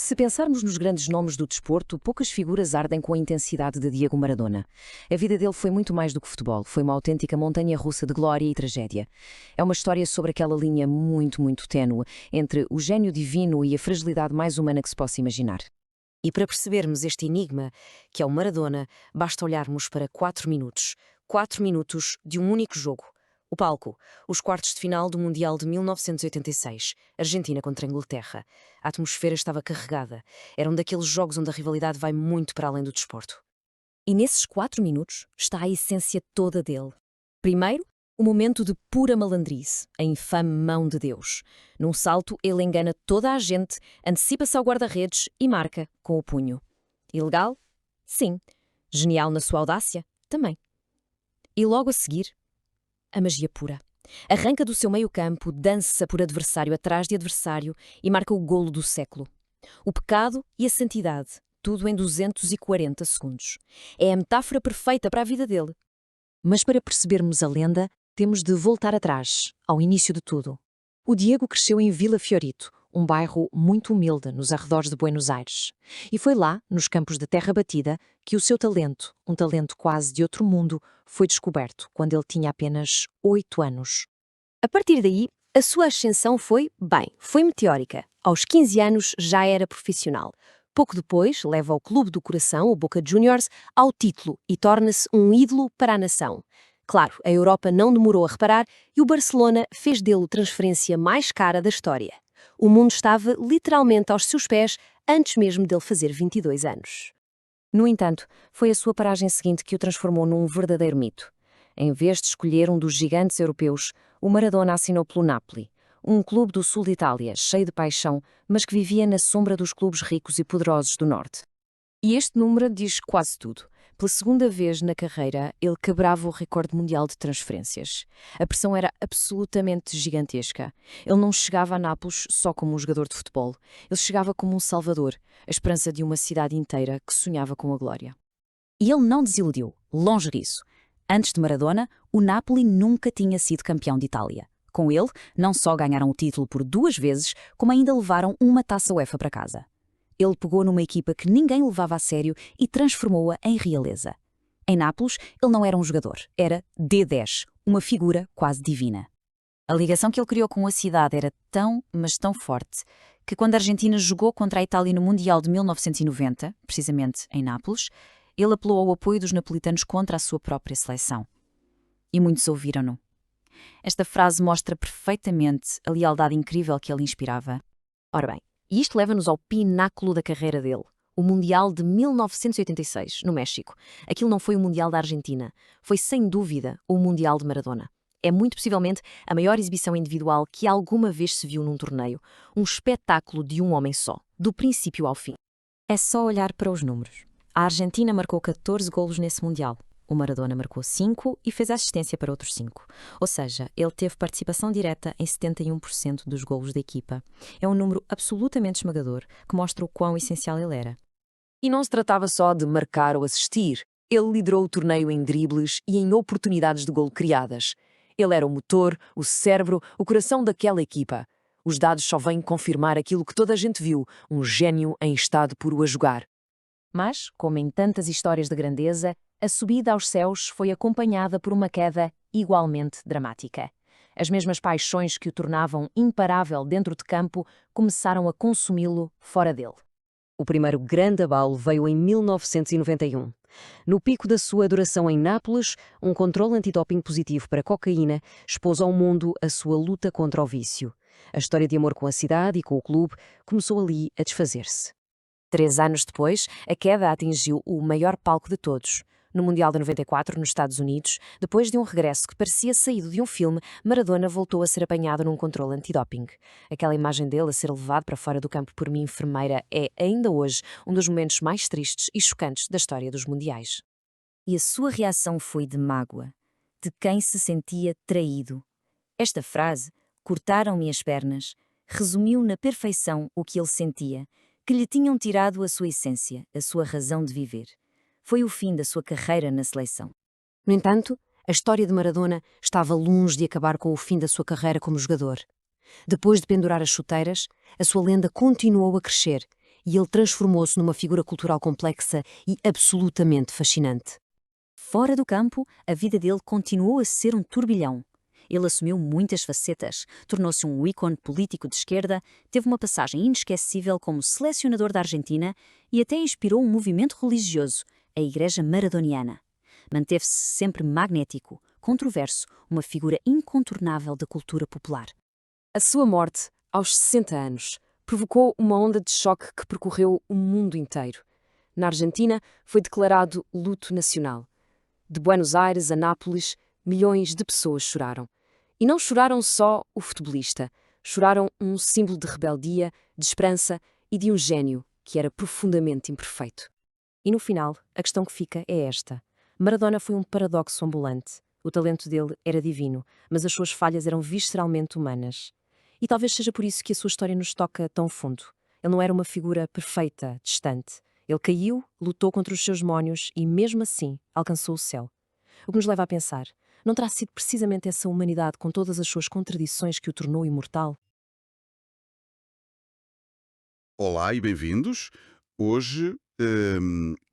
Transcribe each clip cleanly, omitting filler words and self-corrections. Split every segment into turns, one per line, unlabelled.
Se pensarmos nos grandes nomes do desporto, poucas figuras ardem com a intensidade de Diego Maradona. A vida dele foi muito mais do que futebol, foi uma autêntica montanha-russa de glória e tragédia. É uma história sobre aquela linha muito ténue entre o gênio divino e a fragilidade mais humana que se possa imaginar.
E para percebermos este enigma, que é o Maradona, basta olharmos para 4 minutos. 4 minutos de um único jogo. O palco, os quartos de final do Mundial de 1986, Argentina contra a Inglaterra. A atmosfera estava carregada. Era um daqueles jogos onde a rivalidade vai muito para além do desporto.
E nesses 4 minutos está a essência toda dele. Primeiro, o momento de pura malandrice, a infame mão de Deus. Num salto, ele engana toda a gente, antecipa-se ao guarda-redes e marca com o punho. Ilegal? Sim. Genial na sua audácia? Também. E logo a seguir, a magia pura. Arranca do seu meio-campo, dança por adversário atrás de adversário e marca o golo do século. O pecado e a santidade, tudo em 240 segundos. É a metáfora perfeita para a vida dele.
Mas para percebermos a lenda, temos de voltar atrás, ao início de tudo. O Diego cresceu em Vila Fiorito, um bairro muito humilde nos arredores de Buenos Aires. E foi lá, nos campos de terra batida, que o seu talento, um talento quase de outro mundo, foi descoberto quando ele tinha apenas 8 anos.
A partir daí, a sua ascensão foi meteórica. Aos 15 anos já era profissional. Pouco depois, leva o Clube do Coração, o Boca Juniors, ao título e torna-se um ídolo para a nação. Claro, a Europa não demorou a reparar e o Barcelona fez dele a transferência mais cara da história. O mundo estava literalmente aos seus pés antes mesmo dele fazer 22 anos.
No entanto, foi a sua paragem seguinte que o transformou num verdadeiro mito. Em vez de escolher um dos gigantes europeus, o Maradona assinou pelo Napoli, um clube do sul de Itália, cheio de paixão, mas que vivia na sombra dos clubes ricos e poderosos do norte. E este número diz quase tudo. Pela segunda vez na carreira, ele quebrava o recorde mundial de transferências. A pressão era absolutamente gigantesca. Ele não chegava a Nápoles só como um jogador de futebol. Ele chegava como um salvador, a esperança de uma cidade inteira que sonhava com a glória.
E ele não desiludiu, longe disso. Antes de Maradona, o Napoli nunca tinha sido campeão de Itália. Com ele, não só ganharam o título por 2 vezes, como ainda levaram uma taça UEFA para casa. Ele pegou numa equipa que ninguém levava a sério e transformou-a em realeza. Em Nápoles, ele não era um jogador, era D10, uma figura quase divina. A ligação que ele criou com a cidade era tão, mas tão forte, que quando a Argentina jogou contra a Itália no Mundial de 1990, precisamente em Nápoles, ele apelou ao apoio dos napolitanos contra a sua própria seleção. E muitos ouviram-no. Esta frase mostra perfeitamente a lealdade incrível que ele inspirava.
Ora bem, e isto leva-nos ao pináculo da carreira dele, o Mundial de 1986, no México. Aquilo não foi o Mundial da Argentina, foi sem dúvida o Mundial de Maradona. É muito possivelmente a maior exibição individual que alguma vez se viu num torneio, um espetáculo de um homem só, do princípio ao fim.
É só olhar para os números. A Argentina marcou 14 golos nesse Mundial. O Maradona marcou 5 e fez assistência para outros 5. Ou seja, ele teve participação direta em 71% dos golos da equipa. É um número absolutamente esmagador, que mostra o quão essencial ele era.
E não se tratava só de marcar ou assistir. Ele liderou o torneio em dribles e em oportunidades de golo criadas. Ele era o motor, o cérebro, o coração daquela equipa. Os dados só vêm confirmar aquilo que toda a gente viu, um gênio em estado puro a jogar.
Mas, como em tantas histórias de grandeza, a subida aos céus foi acompanhada por uma queda igualmente dramática. As mesmas paixões que o tornavam imparável dentro de campo começaram a consumi-lo fora dele.
O primeiro grande abalo veio em 1991. No pico da sua adoração em Nápoles, um controle antidoping positivo para cocaína expôs ao mundo a sua luta contra o vício. A história de amor com a cidade e com o clube começou ali a desfazer-se.
3 anos depois, a queda atingiu o maior palco de todos. No Mundial de 94, nos Estados Unidos, depois de um regresso que parecia saído de um filme, Maradona voltou a ser apanhado num controle antidoping. Aquela imagem dele a ser levado para fora do campo por uma enfermeira é, ainda hoje, um dos momentos mais tristes e chocantes da história dos Mundiais.
E a sua reação foi de mágoa, de quem se sentia traído. Esta frase, cortaram-me as pernas, resumiu na perfeição o que ele sentia, que lhe tinham tirado a sua essência, a sua razão de viver. Foi o fim da sua carreira na seleção.
No entanto, a história de Maradona estava longe de acabar com o fim da sua carreira como jogador. Depois de pendurar as chuteiras, a sua lenda continuou a crescer e ele transformou-se numa figura cultural complexa e absolutamente fascinante.
Fora do campo, a vida dele continuou a ser um turbilhão. Ele assumiu muitas facetas, tornou-se um ícone político de esquerda, teve uma passagem inesquecível como selecionador da Argentina e até inspirou um movimento religioso, a Igreja Maradoniana. Manteve-se sempre magnético, controverso, uma figura incontornável da cultura popular.
A sua morte, aos 60 anos, provocou uma onda de choque que percorreu o mundo inteiro. Na Argentina, foi declarado luto nacional. De Buenos Aires a Nápoles, milhões de pessoas choraram. E não choraram só o futebolista, choraram um símbolo de rebeldia, de esperança e de um gênio que era profundamente imperfeito. E no final, a questão que fica é esta. Maradona foi um paradoxo ambulante. O talento dele era divino, mas as suas falhas eram visceralmente humanas. E talvez seja por isso que a sua história nos toca tão fundo. Ele não era uma figura perfeita, distante. Ele caiu, lutou contra os seus demónios e, mesmo assim, alcançou o céu. O que nos leva a pensar, não terá sido precisamente essa humanidade com todas as suas contradições que o tornou imortal?
Olá e bem-vindos. Hoje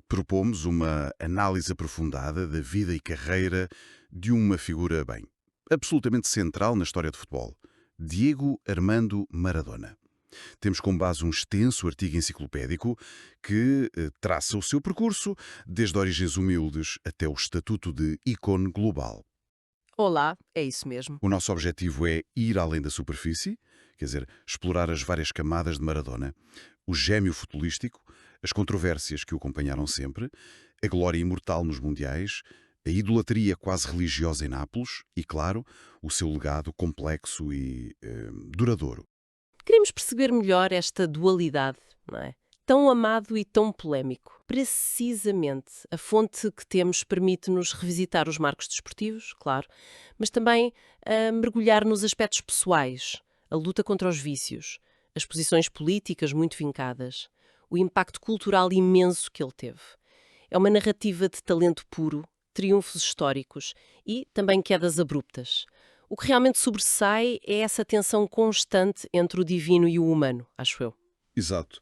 propomos uma análise aprofundada da vida e carreira de uma figura, bem, absolutamente central na história do futebol, Diego Armando Maradona. Temos como base um extenso artigo enciclopédico que traça o seu percurso, desde origens humildes até o estatuto de ícone global.
Olá, é isso mesmo.
O nosso objetivo é ir além da superfície, quer dizer, explorar as várias camadas de Maradona, o gêmeo futebolístico, as controvérsias que o acompanharam sempre, a glória imortal nos mundiais, a idolatria quase religiosa em Nápoles e, claro, o seu legado complexo e duradouro.
Queremos perceber melhor esta dualidade, não é? Tão amado e tão polémico. Precisamente, a fonte que temos permite-nos revisitar os marcos desportivos, claro, mas também mergulhar nos aspectos pessoais, a luta contra os vícios, as posições políticas muito vincadas, o impacto cultural imenso que ele teve. É uma narrativa de talento puro, triunfos históricos e também quedas abruptas. O que realmente sobressai é essa tensão constante entre o divino e o humano, acho eu.
Exato.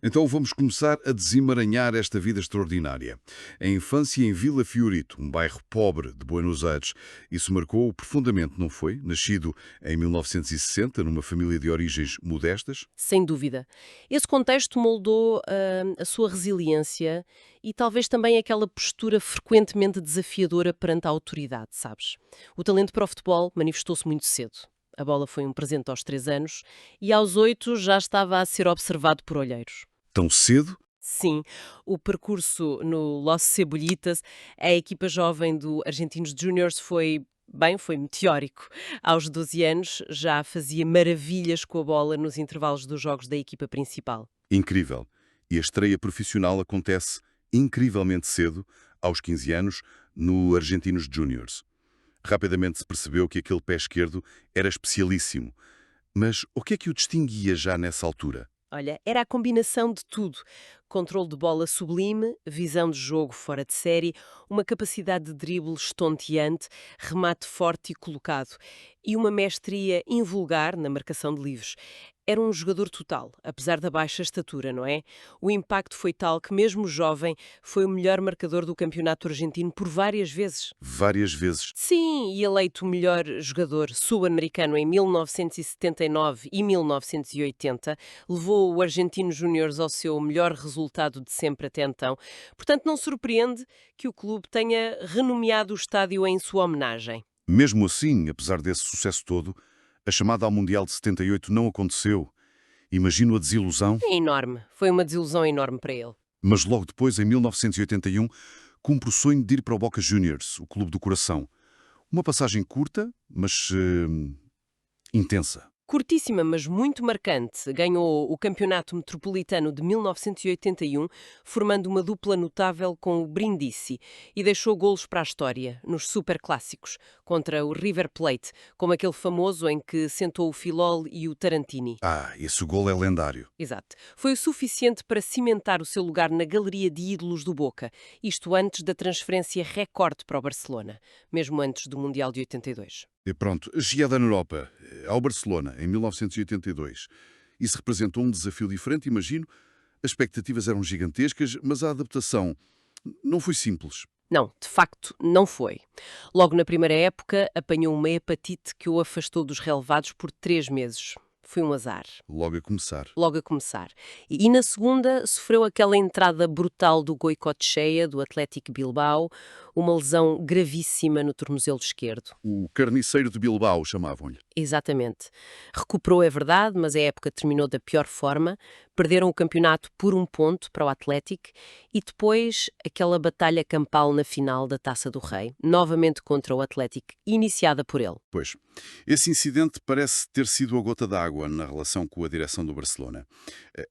Então vamos começar a desemaranhar esta vida extraordinária. A infância em Vila Fiorito, um bairro pobre de Buenos Aires. Isso marcou-o profundamente, não foi? Nascido em 1960, numa família de origens modestas.
Sem dúvida. Esse contexto moldou a sua resiliência e talvez também aquela postura frequentemente desafiadora perante a autoridade, sabes? O talento para o futebol manifestou-se muito cedo. A bola foi um presente aos 3 anos e aos 8 já estava a ser observado por olheiros.
Tão cedo?
Sim, o percurso no Los Cebollitas, a equipa jovem do Argentinos Juniors foi meteórico. Aos 12 anos já fazia maravilhas com a bola nos intervalos dos jogos da equipa principal.
Incrível. E a estreia profissional acontece incrivelmente cedo, aos 15 anos, no Argentinos Juniors. Rapidamente se percebeu que aquele pé esquerdo era especialíssimo. Mas o que é que o distinguia já nessa altura?
Olha, era a combinação de tudo. Controle de bola sublime, visão de jogo fora de série, uma capacidade de drible estonteante, remate forte e colocado e uma mestria invulgar na marcação de livros. Era um jogador total, apesar da baixa estatura, não é? O impacto foi tal que, mesmo jovem, foi o melhor marcador do campeonato argentino por várias vezes.
Várias vezes.
Sim, e eleito o melhor jogador sul-americano em 1979 e 1980, levou o Argentinos Júniors ao seu melhor resultado de sempre até então. Portanto, não surpreende que o clube tenha renomeado o estádio em sua homenagem.
Mesmo assim, apesar desse sucesso todo, a chamada ao Mundial de 78 não aconteceu. Imagino a desilusão.
É enorme. Foi uma desilusão enorme para ele.
Mas logo depois, em 1981, cumpre o sonho de ir para o Boca Juniors, o clube do coração. Uma passagem curta, mas intensa.
Curtíssima, mas muito marcante, ganhou o Campeonato Metropolitano de 1981, formando uma dupla notável com o Brindisi e deixou golos para a história, nos superclássicos, contra o River Plate, como aquele famoso em que sentou o Filol e o Tarantini.
Esse gol é lendário.
Exato. Foi o suficiente para cimentar o seu lugar na galeria de ídolos do Boca, isto antes da transferência recorde para o Barcelona, mesmo antes do Mundial de 82.
E pronto, chegada na Europa, ao Barcelona, em 1982. Isso representou um desafio diferente, imagino. As expectativas eram gigantescas, mas a adaptação não foi simples.
Não, de facto, não foi. Logo na primeira época, apanhou uma hepatite que o afastou dos relevados por 3 meses. Foi um azar.
Logo a começar.
Logo a começar. E na segunda, sofreu aquela entrada brutal do Goicoechea, do Athletic Bilbao, uma lesão gravíssima no tornozelo esquerdo.
O carniceiro de Bilbao, chamavam-lhe.
Exatamente. Recuperou, é verdade, mas a época terminou da pior forma. Perderam o campeonato por 1 ponto para o Athletic e depois aquela batalha campal na final da Taça do Rei, novamente contra o Athletic, iniciada por ele.
Pois, esse incidente parece ter sido a gota d'água na relação com a direção do Barcelona.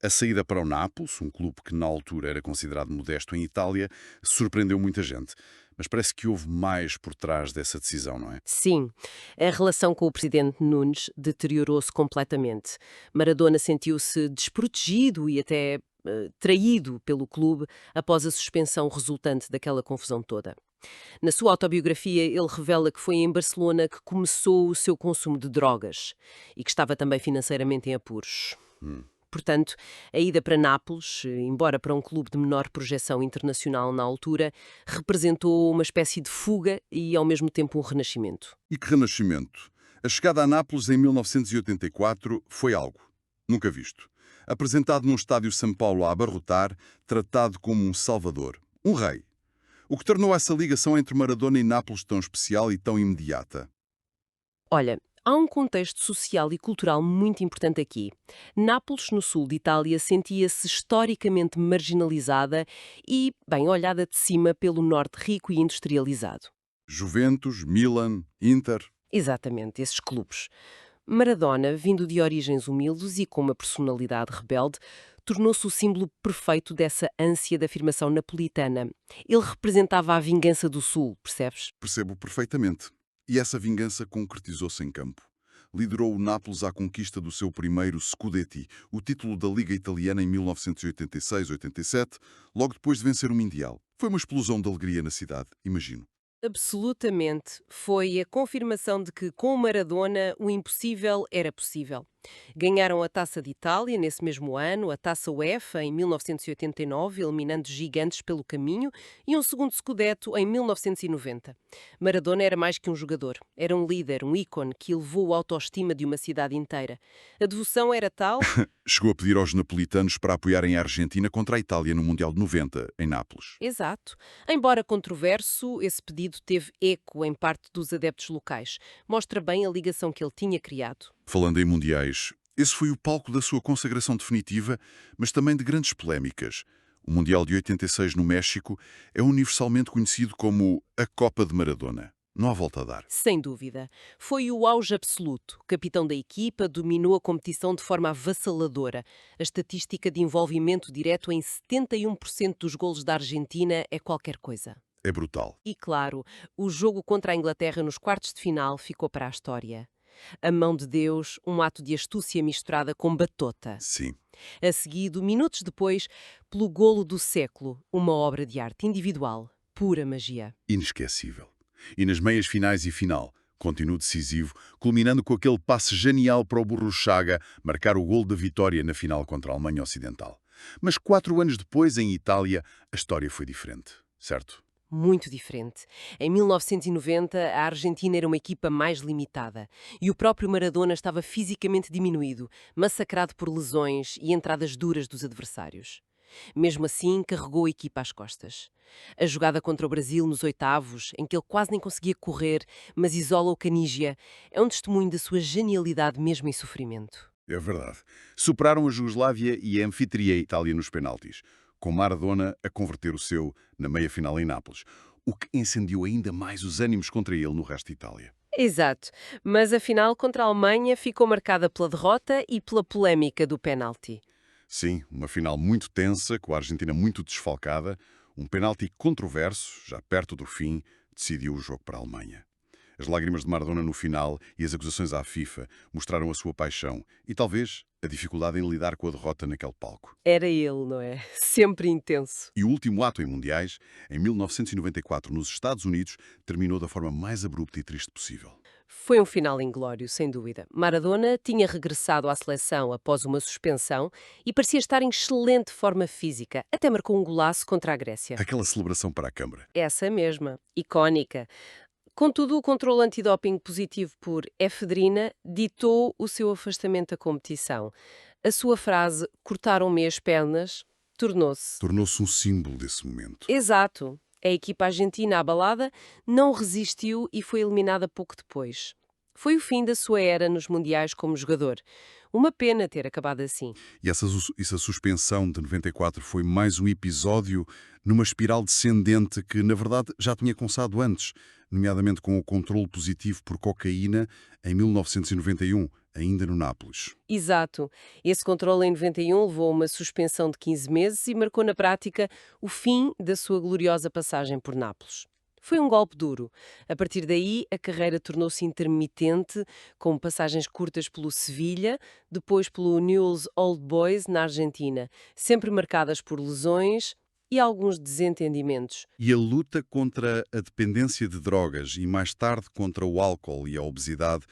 A saída para o Nápoles, um clube que na altura era considerado modesto em Itália, surpreendeu muita gente. Mas parece que houve mais por trás dessa decisão, não é?
Sim, a relação com o presidente Nunes deteriorou-se completamente. Maradona sentiu-se desprotegido e até traído pelo clube após a suspensão resultante daquela confusão toda. Na sua autobiografia, ele revela que foi em Barcelona que começou o seu consumo de drogas e que estava também financeiramente em apuros. Portanto, a ida para Nápoles, embora para um clube de menor projeção internacional na altura, representou uma espécie de fuga e, ao mesmo tempo, um renascimento.
E que renascimento! A chegada a Nápoles em 1984 foi algo nunca visto. Apresentado num estádio São Paulo a abarrotar, tratado como um salvador, um rei. O que tornou essa ligação entre Maradona e Nápoles tão especial e tão imediata?
Olha, há um contexto social e cultural muito importante aqui. Nápoles, no sul de Itália, sentia-se historicamente marginalizada e, bem, olhada de cima pelo norte rico e industrializado.
Juventus, Milan, Inter...
Exatamente, esses clubes. Maradona, vindo de origens humildes e com uma personalidade rebelde, tornou-se o símbolo perfeito dessa ânsia de afirmação napolitana. Ele representava a vingança do sul, percebes?
Percebo perfeitamente. E essa vingança concretizou-se em campo. Liderou o Nápoles à conquista do seu primeiro Scudetti, o título da Liga Italiana em 1986-87, logo depois de vencer o Mundial. Foi uma explosão de alegria na cidade, imagino.
Absolutamente. Foi a confirmação de que, com Maradona, o impossível era possível. Ganharam a Taça de Itália nesse mesmo ano, a Taça UEFA em 1989, eliminando gigantes pelo caminho, e um segundo Scudetto em 1990. Maradona era mais que um jogador. Era um líder, um ícone que elevou a autoestima de uma cidade inteira. A devoção era tal...
Chegou a pedir aos napolitanos para apoiarem a Argentina contra a Itália no Mundial de 90, em Nápoles.
Exato. Embora controverso, esse pedido teve eco em parte dos adeptos locais. Mostra bem a ligação que ele tinha criado.
Falando em mundiais, esse foi o palco da sua consagração definitiva, mas também de grandes polémicas. O Mundial de 86 no México é universalmente conhecido como a Copa de Maradona. Não há volta a dar.
Sem dúvida. Foi o auge absoluto. O capitão da equipa dominou a competição de forma avassaladora. A estatística de envolvimento direto em 71% dos golos da Argentina é qualquer coisa.
É brutal.
E claro, o jogo contra a Inglaterra nos quartos de final ficou para a história. A mão de Deus, um ato de astúcia misturada com batota.
Sim.
A seguido, minutos depois, pelo golo do século, uma obra de arte individual, pura magia.
Inesquecível. E nas meias finais e final, continuo decisivo, culminando com aquele passe genial para o Burruchaga marcar o golo da vitória na final contra a Alemanha Ocidental. Mas 4 anos depois, em Itália, a história foi diferente, certo?
Muito diferente. Em 1990, a Argentina era uma equipa mais limitada e o próprio Maradona estava fisicamente diminuído, massacrado por lesões e entradas duras dos adversários. Mesmo assim, carregou a equipa às costas. A jogada contra o Brasil nos oitavos, em que ele quase nem conseguia correr, mas isola o Caniggia, é um testemunho da sua genialidade mesmo em sofrimento.
É verdade. Superaram a Jugoslávia e a anfitriã Itália nos penaltis, com Maradona a converter o seu na meia-final em Nápoles, o que incendiou ainda mais os ânimos contra ele no resto de Itália.
Exato, mas a final contra a Alemanha ficou marcada pela derrota e pela polémica do penalti.
Sim, uma final muito tensa, com a Argentina muito desfalcada, um penalti controverso, já perto do fim, decidiu o jogo para a Alemanha. As lágrimas de Maradona no final e as acusações à FIFA mostraram a sua paixão e, talvez, a dificuldade em lidar com a derrota naquele palco.
Era ele, não é? Sempre intenso.
E o último ato em mundiais, em 1994, nos Estados Unidos, terminou da forma mais abrupta e triste possível.
Foi um final inglório, sem dúvida. Maradona tinha regressado à seleção após uma suspensão e parecia estar em excelente forma física. Até marcou um golaço contra a Grécia.
Aquela celebração para a Câmara.
Essa mesma, icónica. Contudo, o controle antidoping positivo por efedrina ditou o seu afastamento da competição. A sua frase, cortaram-me as pernas, tornou-se.
Tornou-se um símbolo desse momento.
Exato. A equipa argentina abalada não resistiu e foi eliminada pouco depois. Foi o fim da sua era nos mundiais como jogador. Uma pena ter acabado assim.
E essa suspensão de 94 foi mais um episódio numa espiral descendente que, na verdade, já tinha começado antes, nomeadamente com o controle positivo por cocaína em 1991, ainda no Nápoles.
Exato. Esse controle em 91 levou a uma suspensão de 15 meses e marcou na prática o fim da sua gloriosa passagem por Nápoles. Foi um golpe duro. A partir daí, a carreira tornou-se intermitente, com passagens curtas pelo Sevilha, depois pelo Newell's Old Boys, na Argentina, sempre marcadas por lesões e alguns desentendimentos.
E a luta contra a dependência de drogas e mais tarde contra o álcool e a obesidade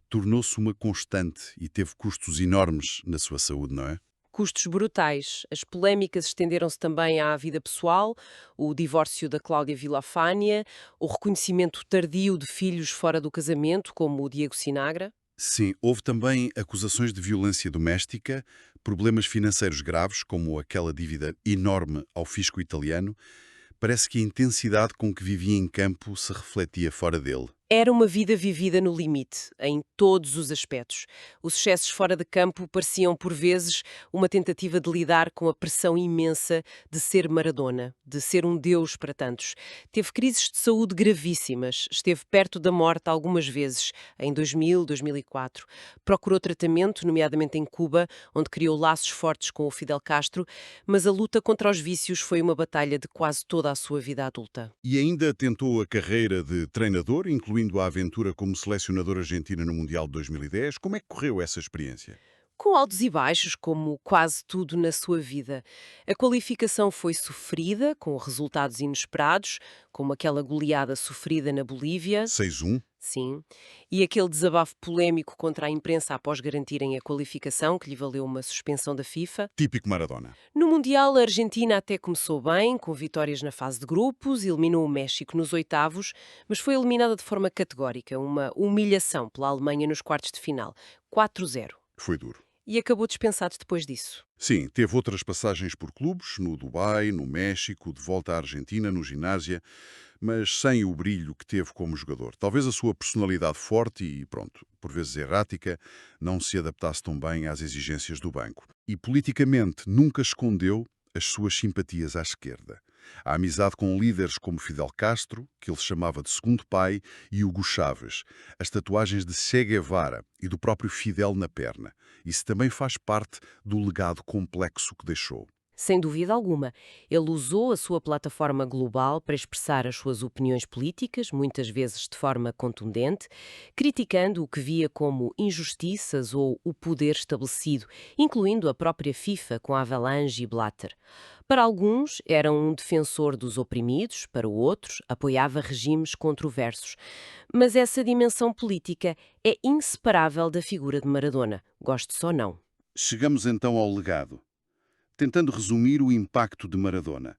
tornou-se uma constante e teve custos enormes na sua saúde, não é?
Custos brutais. As polémicas estenderam-se também à vida pessoal, o divórcio da Cláudia Villafañe, o reconhecimento tardio de filhos fora do casamento, como o Diego Sinagra.
Sim, houve também acusações de violência doméstica, problemas financeiros graves, como aquela dívida enorme ao fisco italiano. Parece que a intensidade com que vivia em campo se refletia fora dele.
Era uma vida vivida no limite, em todos os aspectos. Os excessos fora de campo pareciam, por vezes, uma tentativa de lidar com a pressão imensa de ser Maradona, de ser um deus para tantos. Teve crises de saúde gravíssimas, esteve perto da morte algumas vezes, em 2000, 2004. Procurou tratamento, nomeadamente em Cuba, onde criou laços fortes com o Fidel Castro, mas a luta contra os vícios foi uma batalha de quase toda a sua vida adulta.
E ainda tentou a carreira de treinador, incluindo a aventura como selecionador argentina no Mundial de 2010. Como é que correu essa experiência?
Com altos e baixos, como quase tudo na sua vida. A qualificação foi sofrida, com resultados inesperados, como aquela goleada sofrida na Bolívia.
6-1.
Sim. E aquele desabafo polémico contra a imprensa após garantirem a qualificação, que lhe valeu uma suspensão da FIFA.
Típico Maradona.
No Mundial, a Argentina até começou bem, com vitórias na fase de grupos, eliminou o México nos oitavos, mas foi eliminada de forma categórica, uma humilhação pela Alemanha nos quartos de final, 4-0.
Foi duro.
E acabou dispensado depois disso.
Sim, teve outras passagens por clubes, no Dubai, no México, de volta à Argentina, no Ginásia, mas sem o brilho que teve como jogador. Talvez a sua personalidade forte e, pronto, por vezes errática, não se adaptasse tão bem às exigências do banco. E politicamente nunca escondeu as suas simpatias à esquerda. A amizade com líderes como Fidel Castro, que ele chamava de segundo pai, e Hugo Chávez, as tatuagens de Che Guevara e do próprio Fidel na perna. Isso também faz parte do legado complexo que deixou.
Sem dúvida alguma, ele usou a sua plataforma global para expressar as suas opiniões políticas, muitas vezes de forma contundente, criticando o que via como injustiças ou o poder estabelecido, incluindo a própria FIFA com Avalanche e Blatter. Para alguns, era um defensor dos oprimidos, para outros, apoiava regimes controversos. Mas essa dimensão política é inseparável da figura de Maradona, goste-se ou não.
Chegamos então ao legado. Tentando resumir o impacto de Maradona.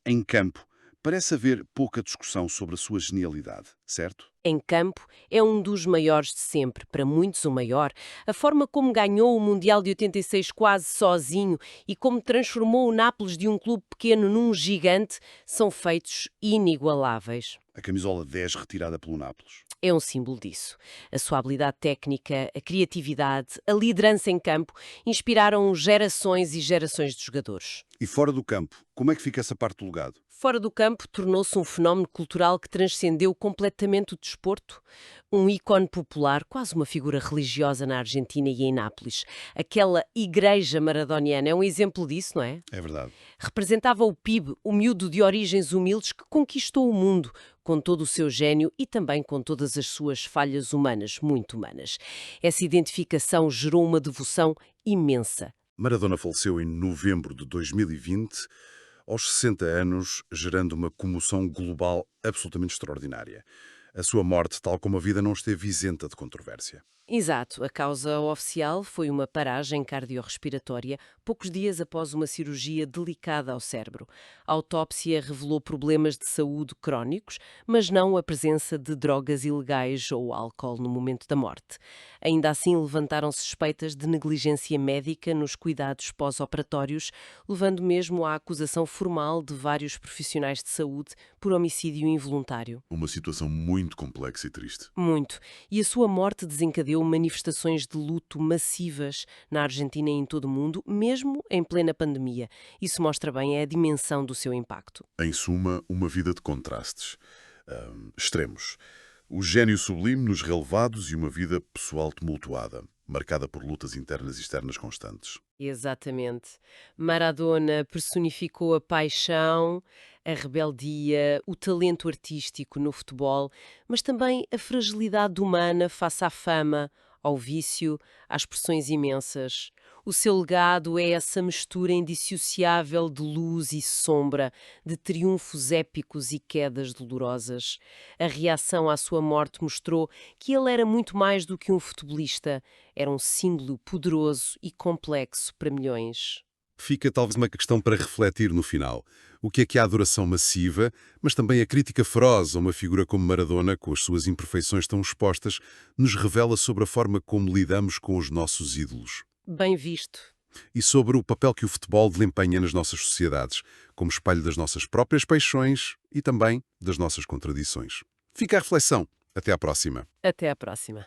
Em campo, parece haver pouca discussão sobre a sua genialidade, certo?
Em campo, é um dos maiores de sempre, para muitos o maior. A forma como ganhou o Mundial de 86 quase sozinho e como transformou o Nápoles de um clube pequeno num gigante são feitos inigualáveis.
A camisola 10 retirada pelo Nápoles.
É um símbolo disso. A sua habilidade técnica, a criatividade, a liderança em campo inspiraram gerações e gerações de jogadores.
E fora do campo, como é que fica essa parte do legado?
Fora do campo, tornou-se um fenómeno cultural que transcendeu completamente o desporto. Um ícone popular, quase uma figura religiosa na Argentina e em Nápoles. Aquela igreja maradoniana é um exemplo disso, não é?
É verdade.
Representava o PIB, o miúdo de origens humildes que conquistou o mundo, com todo o seu gênio e também com todas as suas falhas humanas, muito humanas. Essa identificação gerou uma devoção imensa.
Maradona faleceu em novembro de 2020, aos 60 anos, gerando uma comoção global absolutamente extraordinária. A sua morte, tal como a vida, não esteve isenta de controvérsia.
Exato, a causa oficial foi uma paragem cardiorrespiratória poucos dias após uma cirurgia delicada ao cérebro. A autópsia revelou problemas de saúde crónicos, mas não a presença de drogas ilegais ou álcool no momento da morte. Ainda assim, levantaram suspeitas de negligência médica nos cuidados pós-operatórios, levando mesmo à acusação formal de vários profissionais de saúde por homicídio involuntário.
Uma situação muito complexa e triste.
Muito. E a sua morte desencadeou manifestações de luto massivas na Argentina e em todo o mundo, mesmo em plena pandemia. Isso mostra bem a dimensão do seu impacto.
Em suma, uma vida de contrastes extremos. O gênio sublime nos relevados e uma vida pessoal tumultuada, marcada por lutas internas e externas constantes.
Exatamente. Maradona personificou a paixão, a rebeldia, o talento artístico no futebol, mas também a fragilidade humana face à fama, ao vício, às pressões imensas. O seu legado é essa mistura indissociável de luz e sombra, de triunfos épicos e quedas dolorosas. A reação à sua morte mostrou que ele era muito mais do que um futebolista, era um símbolo poderoso e complexo para milhões.
Fica talvez uma questão para refletir no final. O que é a adoração massiva, mas também a crítica feroz a uma figura como Maradona, com as suas imperfeições tão expostas, nos revela sobre a forma como lidamos com os nossos ídolos.
Bem visto.
E sobre o papel que o futebol desempenha nas nossas sociedades, como espelho das nossas próprias paixões e também das nossas contradições. Fica a reflexão. Até à próxima.
Até à próxima.